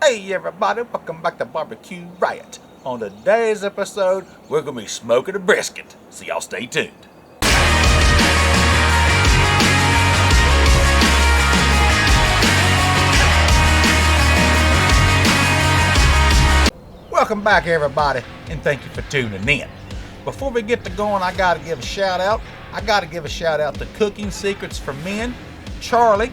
Hey everybody, welcome back to Barbecue Riot. On today's episode, we're going to be smoking a brisket, so y'all stay tuned. Welcome back everybody, and thank you for tuning in. Before we get to going, I got to give a shout out. I got to give a shout out to Cooking Secrets for Men, Charlie.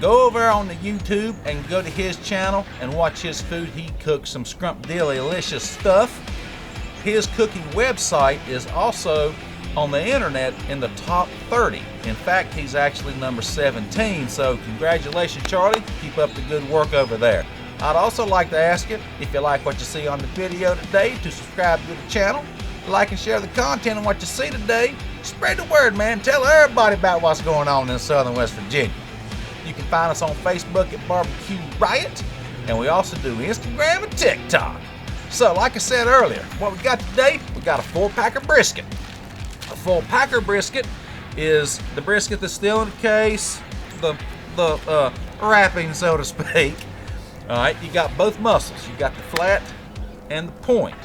Go over on the YouTube and go to his channel and watch his food. He cooks some scrumptious stuff. His cooking website is also on the internet in the top 30. In fact, he's actually number 17. So congratulations, Charlie. Keep up the good work over there. I'd also like to ask you, if you like what you see on the video today, to subscribe to the channel, like and share the content and what you see today. Spread the word, man. Tell everybody about what's going on in Southern West Virginia. You can find us on Facebook at Barbecue Riot, and we also do Instagram and TikTok. So, like I said earlier, what we got today, we got a 4-packer brisket. A 4-packer brisket is the brisket that's still in the case, the wrapping, so to speak. All right, you got both muscles. You got the flat and the point.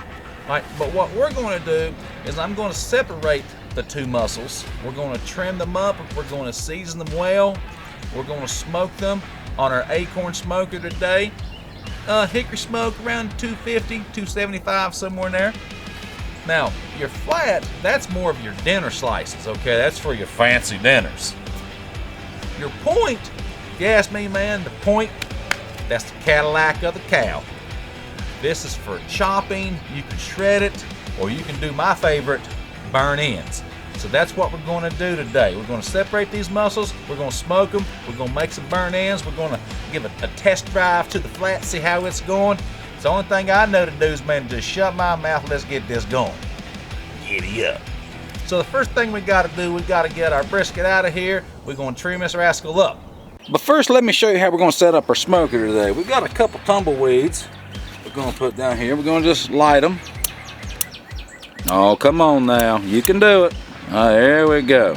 All right, but what we're going to do is I'm going to separate the two muscles. We're going to trim them up. We're going to season them well. We're going to smoke them on our Akorn smoker today. Hickory smoke around 250, 275, somewhere in there. Now, your flat, that's more of your dinner slices, okay? That's for your fancy dinners. Your point, if you ask me, man, the point, that's the Cadillac of the cow. This is for chopping. You can shred it, or you can do my favorite, burn ends. So that's what we're going to do today. We're going to separate these muscles. We're going to smoke them. We're going to make some burn ends. We're going to give a test drive to the flat, see how it's going. It's the only thing I know to do is, man, just shut my mouth. Let's get this going. Giddy up. So the first thing we got to do, we got to get our brisket out of here. We're going to trim this rascal up. But first, let me show you how we're going to set up our smoker today. We've got a couple tumbleweeds we're going to put down here. We're going to just light them. Oh, come on now. You can do it. There we go.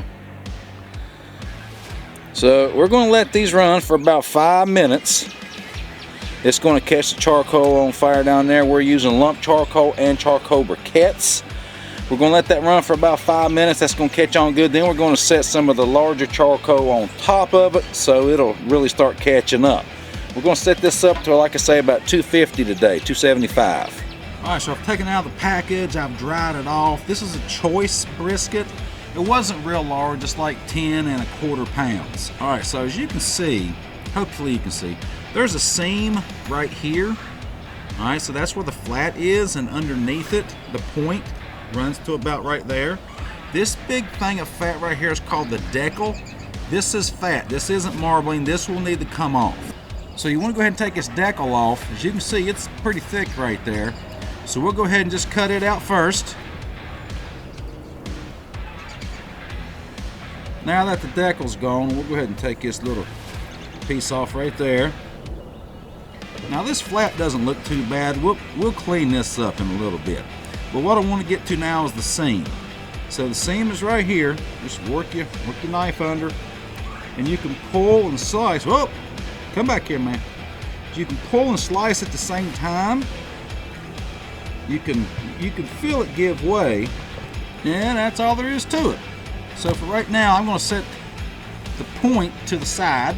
So we're going to let these run for about 5 minutes. It's going to catch the charcoal on fire down there. We're using lump charcoal and charcoal briquettes. We're going to let that run for about 5 minutes. That's going to catch on good. Then we're going to set some of the larger charcoal on top of it so it'll really start catching up. We're going to set this up to, like I say, about 250 today, 275. Alright, so I've taken out the package, I've dried it off. This is a choice brisket. It wasn't real large, it's like 10¼ pounds. Alright, so as you can see, hopefully you can see, there's a seam right here. Alright, so that's where the flat is, and underneath it, the point runs to about right there. This big thing of fat right here is called the decal. This is fat, this isn't marbling, this will need to come off. So you want to go ahead and take this decal off. As you can see, it's pretty thick right there. So we'll go ahead and just cut it out first. Now that the decal's gone, we'll go ahead and take this little piece off right there. Now this flat doesn't look too bad. We'll clean this up in a little bit. But what I want to get to now is the seam. So the seam is right here. Just work your knife under, and you can pull and slice. Whoa! Come back here, man. You can pull and slice at the same time. You can feel it give way, and that's all there is to it. So for right now, I'm going to set the point to the side.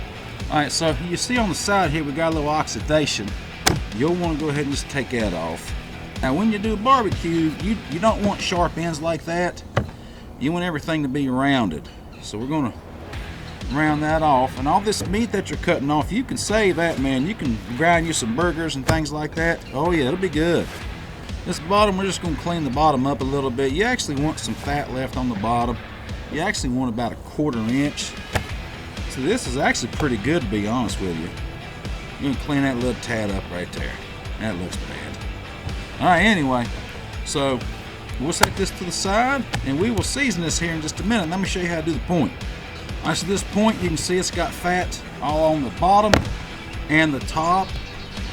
All right, so you see on the side here, we got a little oxidation. You'll want to go ahead and just take that off. Now, when you do barbecue, you don't want sharp ends like that. You want everything to be rounded. So we're going to round that off. And all this meat that you're cutting off, you can save that, man. You can grind you some burgers and things like that. Oh yeah, it'll be good. This bottom, we're just going to clean the bottom up a little bit. You actually want some fat left on the bottom. You actually want about 1/4 inch. So this is actually pretty good, to be honest with you. You're going to clean that little tad up right there. That looks bad. Alright, anyway. So we'll set this to the side, and we will season this here in just a minute. Let me show you how to do the point. Alright, so this point, you can see it's got fat all on the bottom and the top.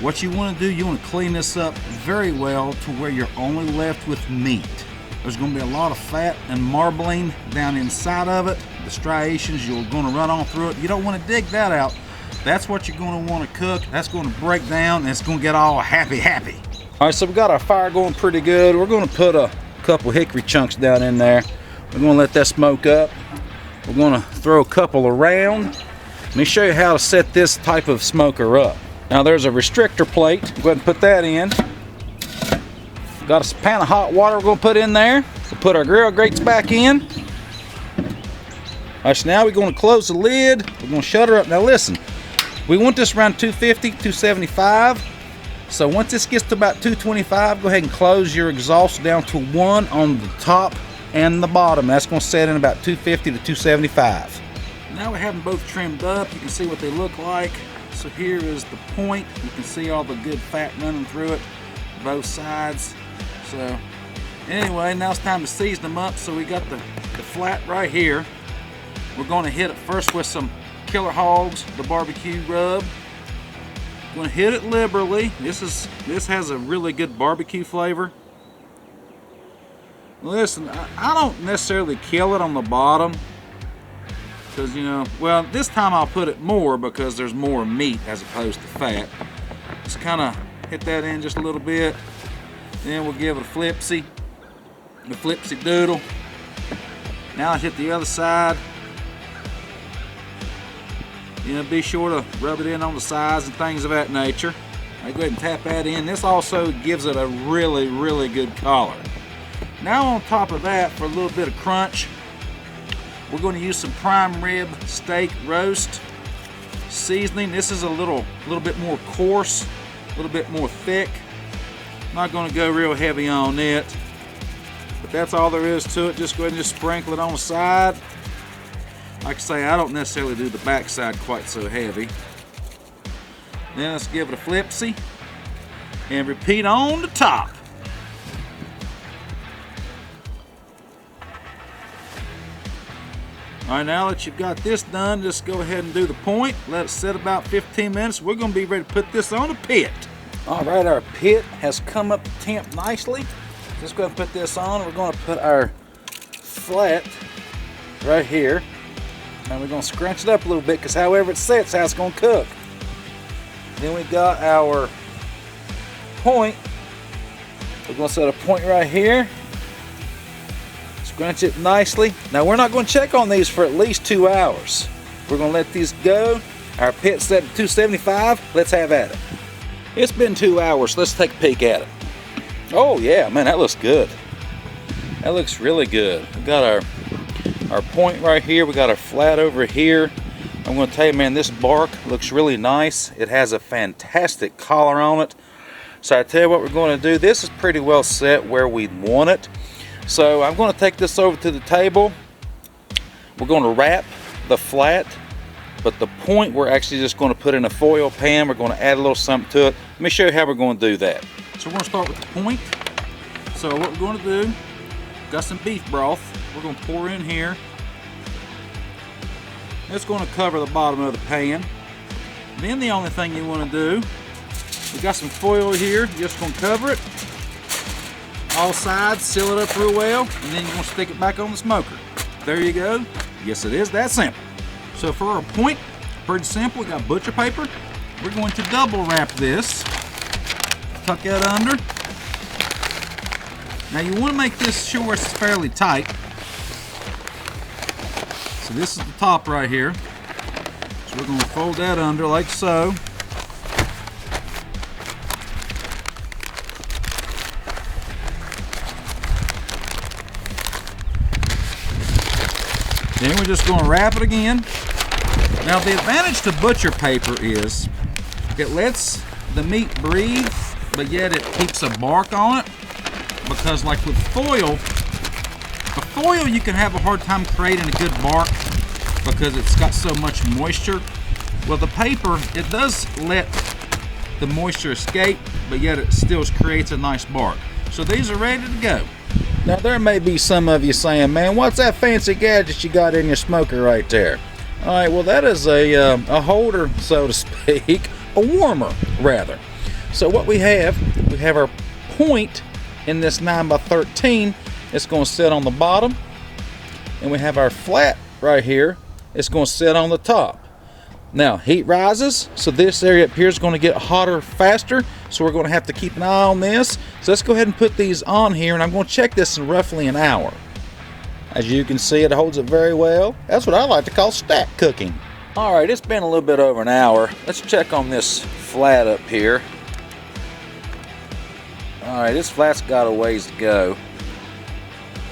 What you want to do, you want to clean this up very well to where you're only left with meat. There's going to be a lot of fat and marbling down inside of it. The striations, you're going to run on through it. You don't want to dig that out. That's what you're going to want to cook. That's going to break down and it's going to get all happy. All right, so we got our fire going pretty good. We're going to put a couple hickory chunks down in there. We're going to let that smoke up. We're going to throw a couple around. Let me show you how to set this type of smoker up. Now there's a restrictor plate. Go ahead and put that in. Got a pan of hot water we're going to put in there. We'll put our grill grates back in. All right, so now we're going to close the lid. We're going to shut her up. Now listen, we want this around 250, 275. So once this gets to about 225, go ahead and close your exhaust down to 1 on the top and the bottom. That's going to set in about 250 to 275. Now we have them both trimmed up. You can see what they look like. So here is the point. You can see all the good fat running through it, both sides. So anyway, now it's time to season them up. So we got the flat right here. We're going to hit it first with some Killer Hogs, the barbecue rub. I'm going to hit it liberally. This has a really good barbecue flavor. Listen, I don't necessarily kill it on the bottom because, you know, well, this time I'll put it more because there's more meat as opposed to fat. Just kind of hit that in just a little bit. Then we'll give it a flipsy doodle. Now I hit the other side. You know, be sure to rub it in on the sides and things of that nature. I go ahead and tap that in. This also gives it a really, really good color. Now on top of that, for a little bit of crunch, we're going to use some prime rib steak roast seasoning. This is a little bit more coarse, a little bit more thick. I'm not going to go real heavy on it, but that's all there is to it. Just go ahead and just sprinkle it on the side. Like I say, I don't necessarily do the back side quite so heavy. Then let's give it a flipsy and repeat on the top. All right, now that you've got this done, just go ahead and do the point. Let it sit about 15 minutes. We're going to be ready to put this on a pit. All right, our pit has come up to temp nicely. Just go ahead and put this on. We're going to put our flat right here. And we're going to scrunch it up a little bit because however it sets, how it's going to cook. Then we got our point. We're going to set a point right here. Scrunch it nicely. Now we're not going to check on these for at least 2 hours. We're going to let these go. Our pit's set at 275. Let's have at it. It's been 2 hours. Let's take a peek at it. Oh yeah, man, that looks good. That looks really good. We got our point right here. We got our flat over here. I'm going to tell you, man, this bark looks really nice. It has a fantastic collar on it. So I tell you what we're going to do. This is pretty well set where we want it. So I'm going to take this over to the table. We're going to wrap the flat, but the point we're actually just going to put in a foil pan. We're going to add a little something to it. Let me show you how we're going to do that. So we're going to start with the point. So what we're going to do, got some beef broth. We're going to pour in here. It's going to cover the bottom of the pan. Then the only thing you want to do, we got some foil here. You're just going to cover it. All sides, seal it up real well, and then you're going to stick it back on the smoker. There you go. Yes, it is that simple. So for our point, pretty simple. We got butcher paper. We're going to double wrap this. Tuck that under. Now you want to make this sure it's fairly tight. So this is the top right here. So we're going to fold that under like so. Then we're just going to wrap it again. Now the advantage to butcher paper is it lets the meat breathe, but yet it keeps a bark on it. Because like with foil, the foil you can have a hard time creating a good bark because it's got so much moisture. Well, the paper, it does let the moisture escape, but yet it still creates a nice bark. So these are ready to go. Now there may be some of you saying, man, what's that fancy gadget you got in your smoker right there? All right, well that is a holder, so to speak, a warmer rather. So what we have our point in this 9x13. It's going to sit on the bottom, and we have our flat right here. It's going to sit on the top. Now, heat rises, so this area up here is going to get hotter faster, so we're going to have to keep an eye on this. So let's go ahead and put these on here, and I'm going to check this in roughly an hour. As you can see, it holds it very well. That's what I like to call stack cooking. All right, it's been a little bit over an hour. Let's check on this flat up here. All right, this flat's got a ways to go.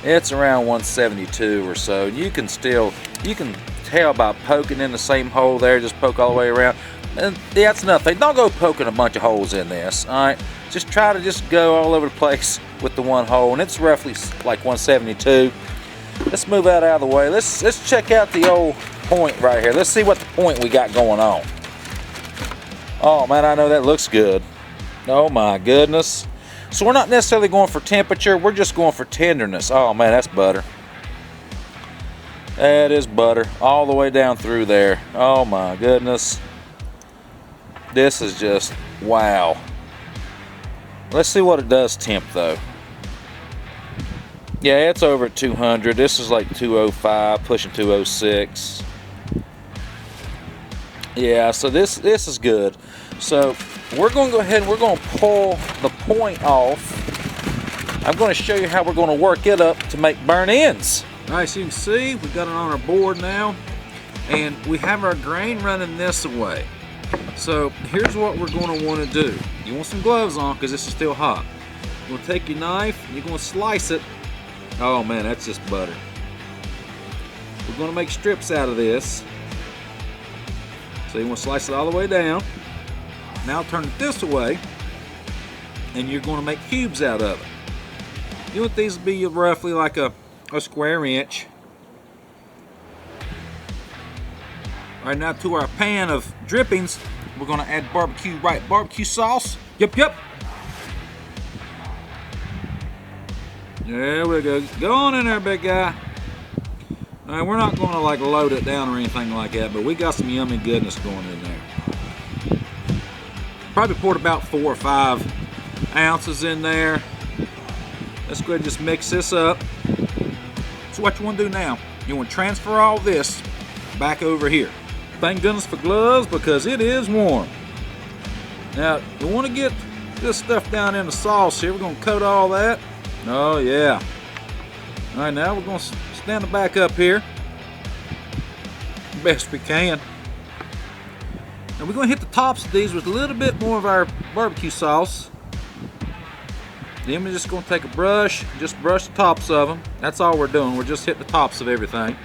It's around 172 or so. You can tell by poking in the same hole there. Just poke all the way around, and that's nothing. Don't go poking a bunch of holes in this. All right, just try to just go all over the place with the one hole, and it's roughly like 172. Let's move that out of the way. Let's check out the old point right here. Let's see what the point we got going on. Oh man, I know that looks good. Oh my goodness. So we're not necessarily going for temperature, we're just going for tenderness. Oh man, that's butter. That is butter all the way down through there. Oh my goodness. This is just wow. Let's see what it does temp though. Yeah, it's over at 200. This is like 205, pushing 206. Yeah, so this is good. So we're going to go ahead and we're going to pull the point off. I'm going to show you how we're going to work it up to make burnt ends. All right, so you can see we've got it on our board now, and we have our grain running this way. So here's what we're going to want to do. You want some gloves on because this is still hot. You're going to take your knife and you're going to slice it. Oh man, that's just butter. We're going to make strips out of this. So you want to slice it all the way down. Now turn it this way, and you're going to make cubes out of it. You want these to be roughly like a square inch. All right, now to our pan of drippings, we're going to add barbecue sauce. Yep. There we go. Go on in there, big guy. All right, we're not going to like load it down or anything like that, but we got some yummy goodness going in there. Probably poured about 4 or 5 ounces in there. Let's go ahead and just mix this up. So what you want to do now, you want to transfer all this back over here. Thank goodness for gloves because it is warm. Now, you want to get this stuff down in the sauce here. We're going to coat all that. Oh, yeah. All right, now we're going to stand it back up here best we can. Now we're going to hit the tops of these with a little bit more of our barbecue sauce. Then we're just going to take a brush, just brush the tops of them. That's all we're doing. We're just hitting the tops of everything.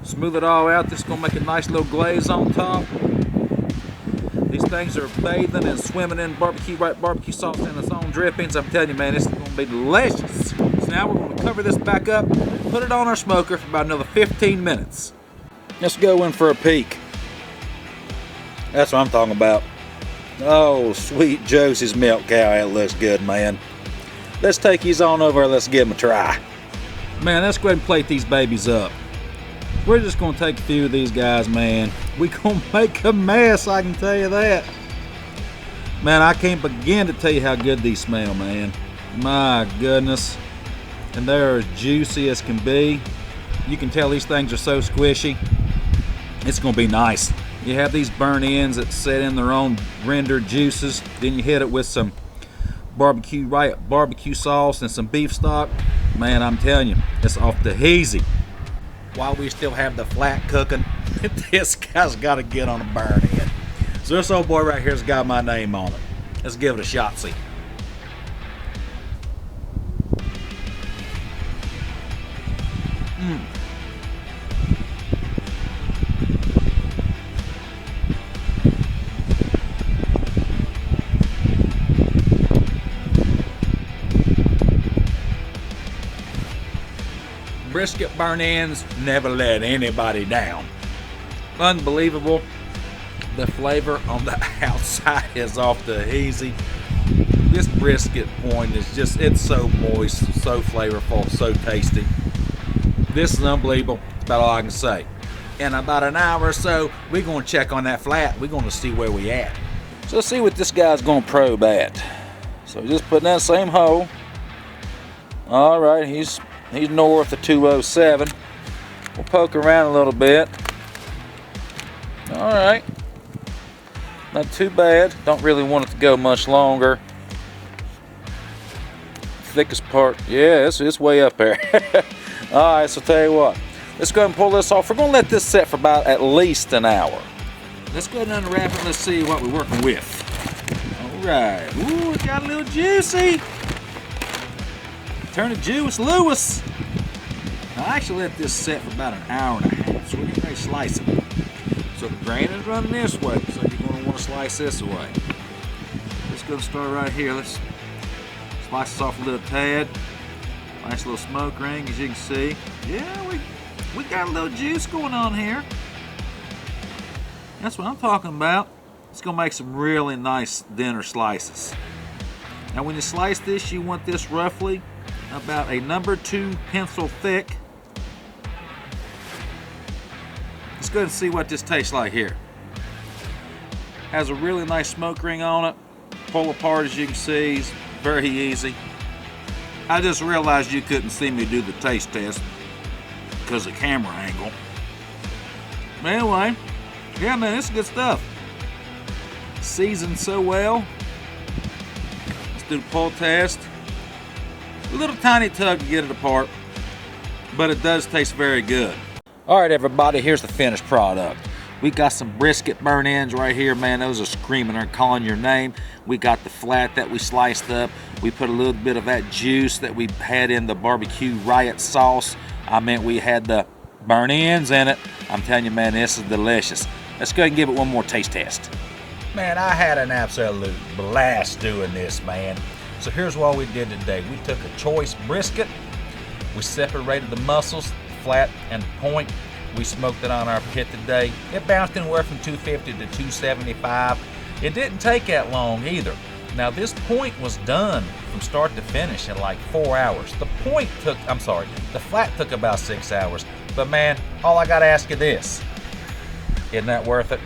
Smooth it all out. This is going to make a nice little glaze on top. These things are bathing and swimming in barbecue sauce and its own drippings. I'm telling you, man, this is going to be delicious. So now we're going to cover this back up, put it on our smoker for about another 15 minutes. Let's go in for a peek. That's what I'm talking about. Oh, sweet Josie's milk cow, that looks good, man. Let's take these on over and let's give them a try. Man, let's go ahead and plate these babies up. We're just going to take a few of these guys, man. We're going to make a mess, I can tell you that. Man, I can't begin to tell you how good these smell, man. My goodness. And they're as juicy as can be. You can tell these things are so squishy. It's going to be nice. You have these burnt ends that set in their own rendered juices. Then you hit it with some barbecue sauce and some beef stock. Man, I'm telling you, it's off the easy. While we still have the flat cooking, this guy's got to get on a burn end. So this old boy right here's got my name on it. Let's give it a shot, see. Brisket burn ends never let anybody down. Unbelievable. The flavor on the outside is off the easy. This brisket point is just, it's so moist, so flavorful, so tasty. This is unbelievable. That's about all I can say. In about an hour or so, we're going to check on that flat. We're going to see where we at. So let's see what this guy's going to probe at. So just put in that same hole. All right, he's north of 207. We'll poke around a little bit. All right. Not too bad. Don't really want it to go much longer. Thickest part, yeah, it's way up there. All right, so tell you what. Let's go ahead and pull this off. We're going to let this set for about at least an hour. Let's go ahead and unwrap it. Let's see what we're working with. All right. Ooh, it got a little juicy. Turn it juice Lewis. I actually let this set for about an hour and a half, so we're getting ready to slice it. So the grain is running this way, so you're going to want to slice this away. Let's go start right here. Let's slice this off a little tad. Nice little smoke ring, as you can see. Yeah, we got a little juice going on here. That's what I'm talking about. It's going to make some really nice dinner slices. Now when you slice this, you want this roughly about a number 2 pencil thick. Let's go ahead and see what this tastes like here. Has a really nice smoke ring on it. Pull apart, as you can see, it's very easy. I just realized you couldn't see me do the taste test because of the camera angle. But anyway, yeah man, it's good stuff. Seasoned so well. Let's do the pull test. A little tiny tug to get it apart, but it does taste very good. All right, everybody, here's the finished product. We got some brisket burn ends right here, man. Those are screaming, they're calling your name. We got the flat that we sliced up. We put a little bit of that juice that we had in the barbecue riot sauce. I meant we had the burn ends in it. I'm telling you, man, this is delicious. Let's go ahead and give it one more taste test. Man, I had an absolute blast doing this, man. So here's what we did today. We took a choice brisket. We separated the muscles, flat and the point. We smoked it on our pit today. It bounced anywhere from 250 to 275. It didn't take that long either. Now this point was done from start to finish in like 4 hours. The flat took about 6 hours. But man, all I gotta ask you this. Isn't that worth it?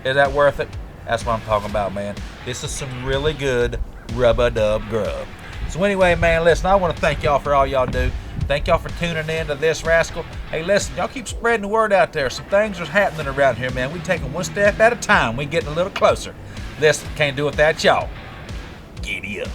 Is that worth it? That's what I'm talking about, man. This is some really good rub-a-dub grub. So anyway, man, listen, I want to thank y'all for all y'all do. Thank y'all for tuning in to this rascal. Hey, listen, y'all keep spreading the word out there. Some things are happening around here, man. We taking one step at a time. We getting a little closer. Listen, can't do it without y'all. Giddy up.